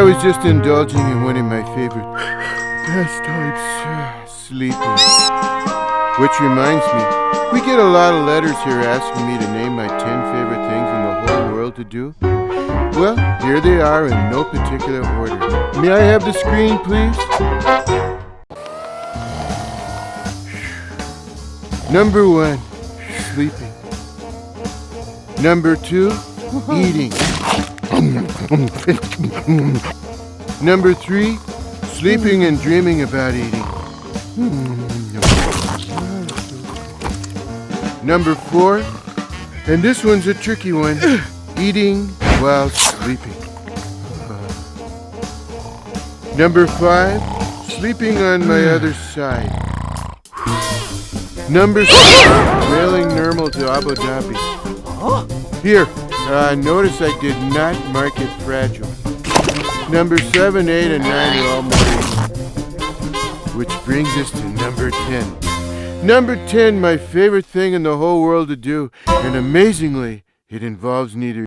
was just indulging in one of my favorite pastimes, sleeping. Which reminds me, we get a lot of letters here asking me to name my 10 favorite things in the whole world to do. Well, here they are in no particular order. May I have the screen, please? Number 1, sleeping. Number 2, eating. Number 3, sleeping and dreaming about eating. Number 4, and this one's a tricky one, eating while sleeping. Number 5, sleeping on my other side. Number 6, railing normal to Abu Dhabi. Here, notice I did not mark it fragile. Number 7, 8, and 9 are all married. Which brings us to number 10. Number 10, my favorite thing in the whole world to do, and amazingly, it involves neither